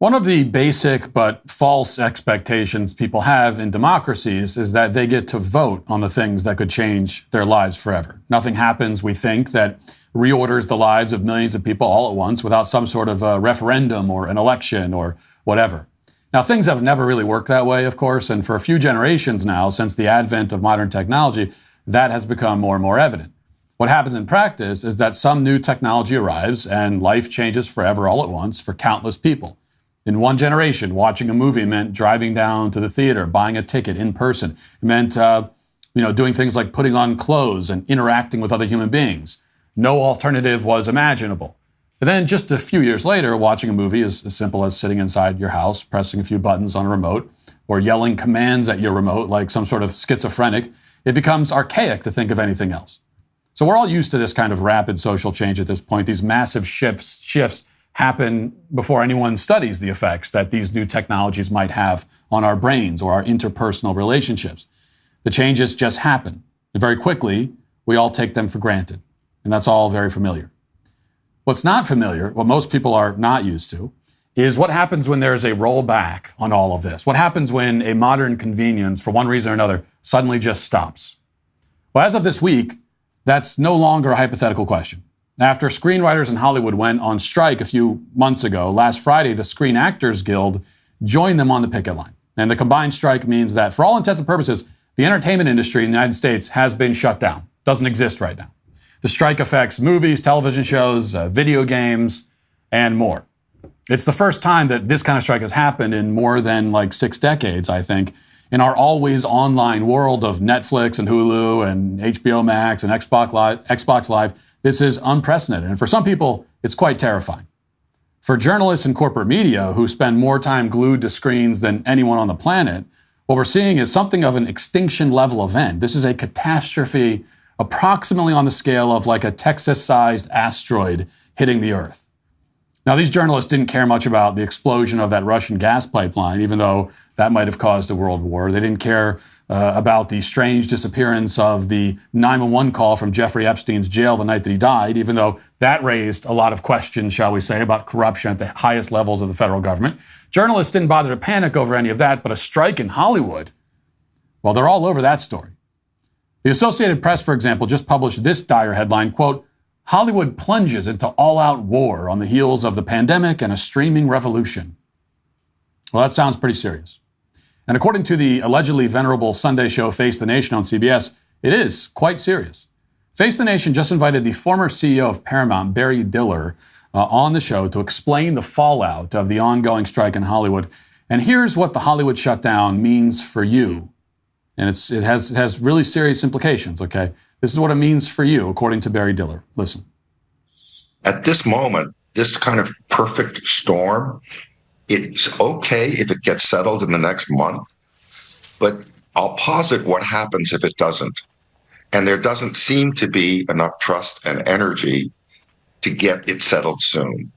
One of the basic but false expectations people have in democracies is that they get to vote on the things that could change their lives forever. Nothing happens, we think, that reorders the lives of millions of people all at once without some sort of a referendum or an election or whatever. Now, things have never really worked that way, of course, and for a few generations now, since the advent of modern technology, that has become more and more evident. What happens in practice is that some new technology arrives and life changes forever all at once for countless people. In one generation, watching a movie meant driving down to the theater, buying a ticket in person. It meant, doing things like putting on clothes and interacting with other human beings. No alternative was imaginable. But then just a few years later, watching a movie is as simple as sitting inside your house, pressing a few buttons on a remote, or yelling commands at your remote like some sort of schizophrenic. It becomes archaic to think of anything else. So we're all used to this kind of rapid social change at this point. These massive shifts happen before anyone studies the effects that these new technologies might have on our brains or our interpersonal relationships. The changes just happen. And very quickly, we all take them for granted. And that's all very familiar. What's not familiar, what most people are not used to, is what happens when there's a rollback on all of this. What happens when a modern convenience, for one reason or another, suddenly just stops? Well, as of this week, that's no longer a hypothetical question. After screenwriters in Hollywood went on strike a few months ago, last Friday, the Screen Actors Guild joined them on the picket line. And the combined strike means that, for all intents and purposes, the entertainment industry in the United States has been shut down. Doesn't exist right now. The strike affects movies, television shows, video games, and more. It's the first time that this kind of strike has happened in more than 6 decades, I think, in our always online world of Netflix and Hulu and HBO Max and Xbox Live. This is unprecedented, and for some people, it's quite terrifying. For journalists and corporate media who spend more time glued to screens than anyone on the planet, what we're seeing is something of an extinction-level event. This is a catastrophe approximately on the scale of a Texas-sized asteroid hitting the Earth. Now, these journalists didn't care much about the explosion of that Russian gas pipeline, even though that might have caused a world war. They didn't care about the strange disappearance of the 911 call from Jeffrey Epstein's jail the night that he died, even though that raised a lot of questions, shall we say, about corruption at the highest levels of the federal government. Journalists didn't bother to panic over any of that, but a strike in Hollywood, well, they're all over that story. The Associated Press, for example, just published this dire headline, quote, "Hollywood plunges into all-out war on the heels of the pandemic and a streaming revolution." Well, that sounds pretty serious. And according to the allegedly venerable Sunday show Face the Nation on CBS, it is quite serious. Face the Nation just invited the former CEO of Paramount, Barry Diller, on the show to explain the fallout of the ongoing strike in Hollywood. And here's what the Hollywood shutdown means for you. And it has really serious implications, okay? This is what it means for you, according to Barry Diller. Listen. At this moment, this kind of perfect storm, it's okay if it gets settled in the next month, but I'll posit what happens if it doesn't. And there doesn't seem to be enough trust and energy to get it settled soon.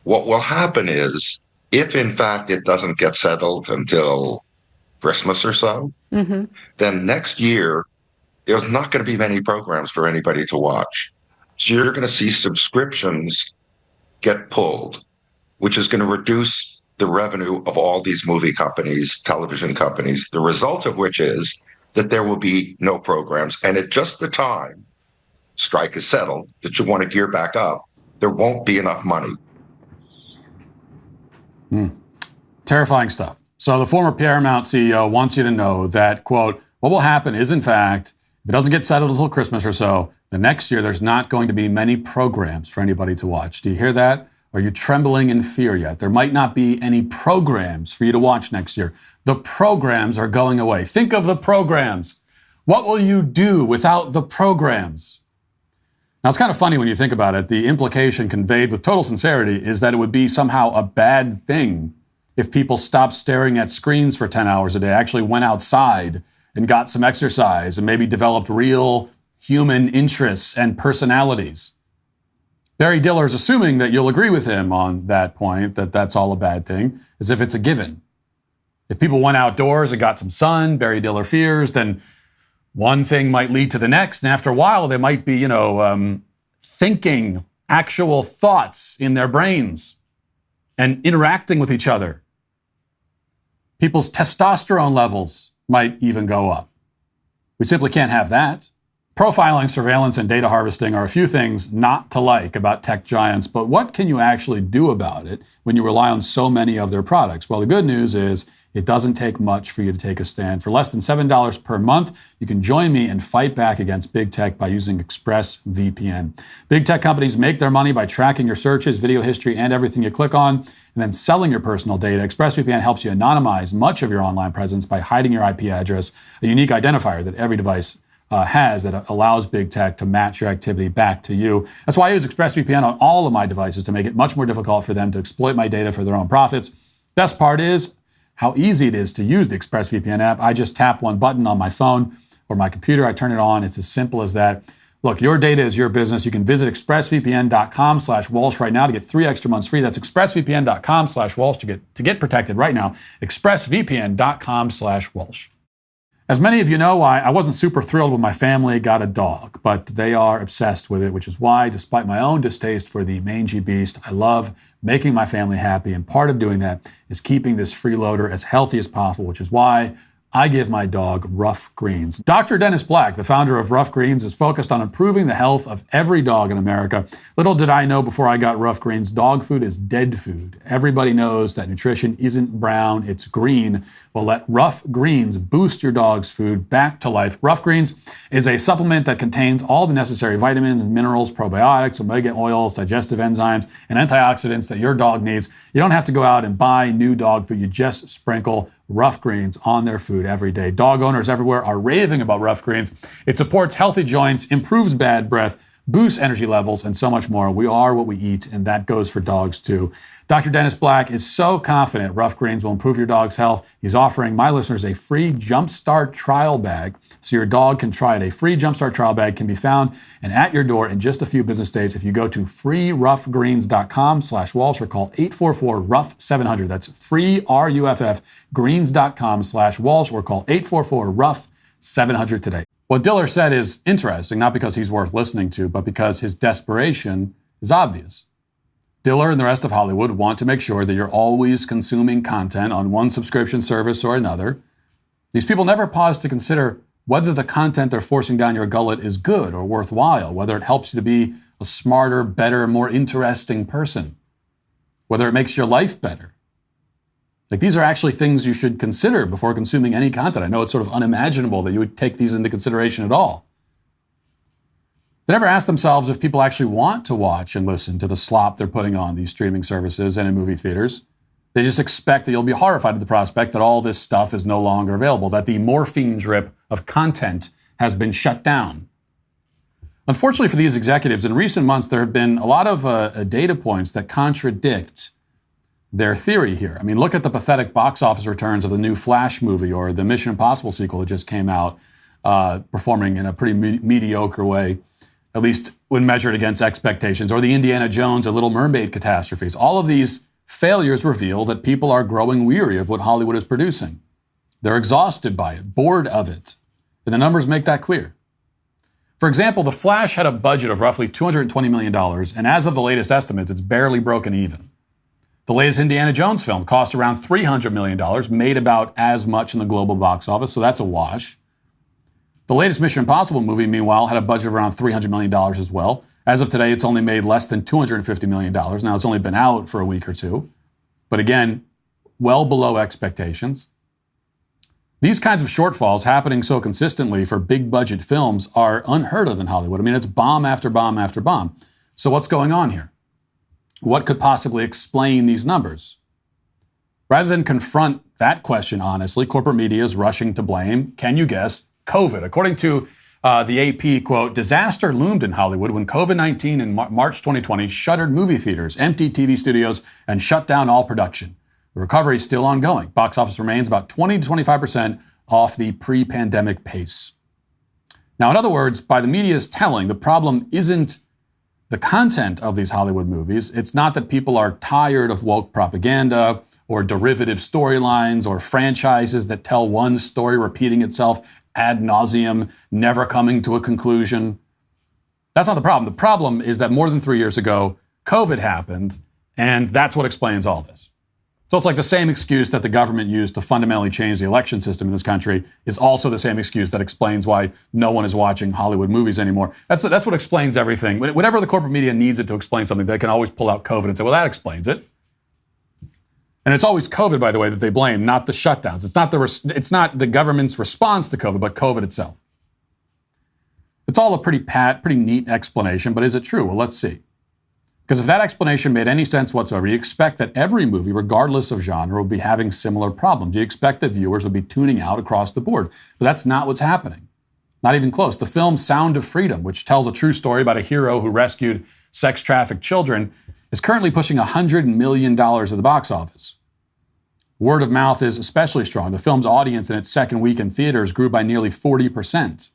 What will happen is, if in fact it doesn't get settled until Christmas or so, then next year, there's not going to be many programs for anybody to watch. So you're going to see subscriptions get pulled, which is going to reduce the revenue of all these movie companies, television companies, the result of which is that there will be no programs. And at just the time strike is settled, that you want to gear back up, there won't be enough money. Terrifying stuff. So the former Paramount CEO wants you to know that, quote, what will happen is, in fact, if it doesn't get settled until Christmas or so, the next year there's not going to be many programs for anybody to watch. Do you hear that? Are you trembling in fear yet? There might not be any programs for you to watch next year. The programs are going away. Think of the programs. What will you do without the programs? Now, it's kind of funny when you think about it. The implication conveyed with total sincerity is that it would be somehow a bad thing if people stopped staring at screens for 10 hours a day, actually went outside and got some exercise and maybe developed real human interests and personalities. Barry Diller is assuming that you'll agree with him on that point, that that's all a bad thing, as if it's a given. If people went outdoors and got some sun, Barry Diller fears, then one thing might lead to the next. And after a while, they might be, thinking actual thoughts in their brains. and interacting with each other. People's testosterone levels might even go up. We simply can't have that. Profiling, surveillance, and data harvesting are a few things not to like about tech giants, but what can you actually do about it when you rely on so many of their products? Well, the good news is it doesn't take much for you to take a stand. For less than $7 per month, you can join me and fight back against big tech by using ExpressVPN. Big tech companies make their money by tracking your searches, video history, and everything you click on, and then selling your personal data. ExpressVPN helps you anonymize much of your online presence by hiding your IP address, a unique identifier that every device has that allows big tech to match your activity back to you. That's why I use ExpressVPN on all of my devices to make it much more difficult for them to exploit my data for their own profits. Best part is how easy it is to use the ExpressVPN app. I just tap one button on my phone or my computer. I turn it on. It's as simple as that. Look, your data is your business. You can visit expressvpn.com/Walsh right now to get 3 extra months free. That's expressvpn.com/Walsh to get protected right now. expressvpn.com/Walsh. As many of you know, I wasn't super thrilled when my family got a dog, but they are obsessed with it, which is why, despite my own distaste for the mangy beast, I love making my family happy. And part of doing that is keeping this freeloader as healthy as possible, which is why I give my dog Rough Greens. Dr. Dennis Black, the founder of Rough Greens, is focused on improving the health of every dog in America. Little did I know before I got Rough Greens, dog food is dead food. Everybody knows that nutrition isn't brown, it's green. Well, let Rough Greens boost your dog's food back to life. Rough Greens is a supplement that contains all the necessary vitamins and minerals, probiotics, omega oils, digestive enzymes, and antioxidants that your dog needs. You don't have to go out and buy new dog food. You just sprinkle Rough Greens on their food every day. Dog owners everywhere are raving about Rough Greens. It supports healthy joints, improves bad breath, boosts energy levels, and so much more. We are what we eat, and that goes for dogs too. Dr. Dennis Black is so confident Rough Greens will improve your dog's health. He's offering my listeners a free Jumpstart trial bag so your dog can try it. A free Jumpstart trial bag can be found and at your door in just a few business days if you go to freeroughgreens.com/Walsh or call 844-ROUGH-700. That's free, R-U-F-F, greens.com/Walsh or call 844-ROUGH-700 today. What Diller said is interesting, not because he's worth listening to, but because his desperation is obvious. Diller and the rest of Hollywood want to make sure that you're always consuming content on one subscription service or another. These people never pause to consider whether the content they're forcing down your gullet is good or worthwhile, whether it helps you to be a smarter, better, more interesting person, whether it makes your life better. Like, these are actually things you should consider before consuming any content. I know it's sort of unimaginable that you would take these into consideration at all. They never ask themselves if people actually want to watch and listen to the slop they're putting on these streaming services and in movie theaters. They just expect that you'll be horrified at the prospect that all this stuff is no longer available, that the morphine drip of content has been shut down. Unfortunately for these executives, in recent months, there have been a lot of data points that contradict their theory here. I mean, look at the pathetic box office returns of the new Flash movie or the Mission Impossible sequel that just came out, performing in a pretty mediocre way, at least when measured against expectations, or the Indiana Jones or Little Mermaid catastrophes. All of these failures reveal that people are growing weary of what Hollywood is producing. They're exhausted by it, bored of it. And the numbers make that clear. For example, The Flash had a budget of roughly $220 million, and as of the latest estimates, it's barely broken even. The latest Indiana Jones film cost around $300 million, made about as much in the global box office, so that's a wash. The latest Mission Impossible movie, meanwhile, had a budget of around $300 million as well. As of today, it's only made less than $250 million. Now, it's only been out for a week or two. But again, well below expectations. These kinds of shortfalls happening so consistently for big budget films are unheard of in Hollywood. I mean, it's bomb after bomb after bomb. So what's going on here? What could possibly explain these numbers? Rather than confront that question honestly, corporate media is rushing to blame, can you guess, COVID. According to the AP, quote, disaster loomed in Hollywood when COVID-19 in March 2020 shuttered movie theaters, emptied TV studios, and shut down all production. The recovery is still ongoing. Box office remains about 20 to 25% off the pre-pandemic pace. Now, in other words, by the media's telling, the problem isn't the content of these Hollywood movies. It's not that people are tired of woke propaganda or derivative storylines or franchises that tell one story repeating itself ad nauseum, never coming to a conclusion. That's not the problem. The problem is that more than 3 years ago, COVID happened, And that's what explains all this. So it's like the same excuse that the government used to fundamentally change the election system in this country is also the same excuse that explains why no one is watching Hollywood movies anymore. That's what explains everything. Whenever the corporate media needs it to explain something, they can always pull out COVID and say, well, that explains it. And it's always COVID, by the way, that they blame, not the shutdowns. It's not the government's response to COVID, but COVID itself. It's all a pretty neat explanation, but is it true? Well, let's see. Because if that explanation made any sense whatsoever, you expect that every movie, regardless of genre, would be having similar problems. You expect that viewers would be tuning out across the board. But that's not what's happening. Not even close. The film Sound of Freedom, which tells a true story about a hero who rescued sex-trafficked children, is currently pushing $100 million at the box office. Word of mouth is especially strong. The film's audience in its second week in theaters grew by nearly 40%.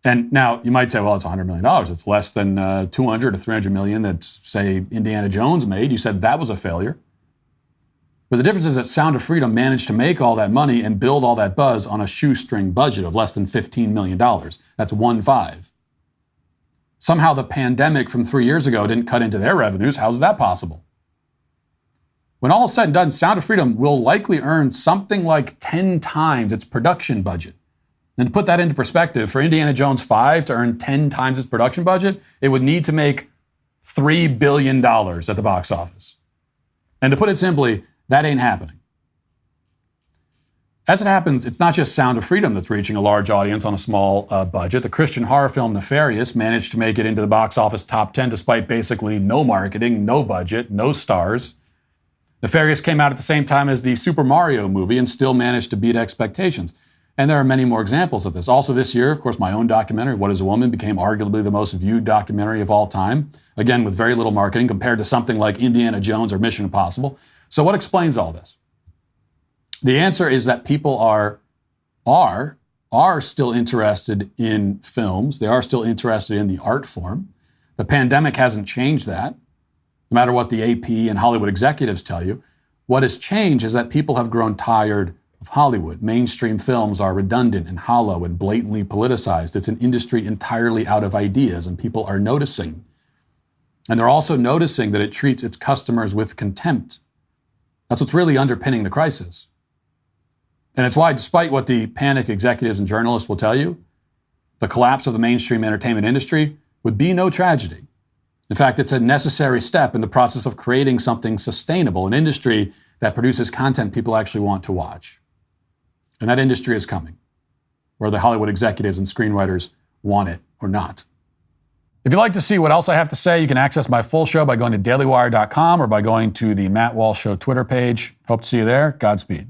And now you might say, well, it's $100 million. It's less than 200 to 300 million that, say, Indiana Jones made. You said that was a failure. But the difference is that Sound of Freedom managed to make all that money and build all that buzz on a shoestring budget of less than $15 million. That's 1.5. Somehow the pandemic from 3 years ago didn't cut into their revenues. How's that possible? When all is said and done, Sound of Freedom will likely earn something like 10 times its production budget. And to put that into perspective, for Indiana Jones 5 to earn 10 times its production budget, it would need to make $3 billion at the box office. And to put it simply, that ain't happening. As it happens, it's not just Sound of Freedom that's reaching a large audience on a small budget. The Christian horror film Nefarious managed to make it into the box office top 10 despite basically no marketing, no budget, no stars. Nefarious came out at the same time as the Super Mario movie and still managed to beat expectations. And there are many more examples of this. Also this year, of course, my own documentary, What is a Woman, became arguably the most viewed documentary of all time. Again, with very little marketing compared to something like Indiana Jones or Mission Impossible. So what explains all this? The answer is that people are still interested in films. They are still interested in the art form. The pandemic hasn't changed that, no matter what the AP and Hollywood executives tell you. What has changed is that people have grown tired of Hollywood. Mainstream films are redundant and hollow and blatantly politicized. It's an industry entirely out of ideas, and people are noticing. And they're also noticing that it treats its customers with contempt. That's what's really underpinning the crisis. And it's why, despite what the panic executives and journalists will tell you, the collapse of the mainstream entertainment industry would be no tragedy. In fact, it's a necessary step in the process of creating something sustainable, an industry that produces content people actually want to watch. And that industry is coming, whether the Hollywood executives and screenwriters want it or not. If you'd like to see what else I have to say, you can access my full show by going to dailywire.com or by going to the Matt Walsh Show Twitter page. Hope to see you there. Godspeed.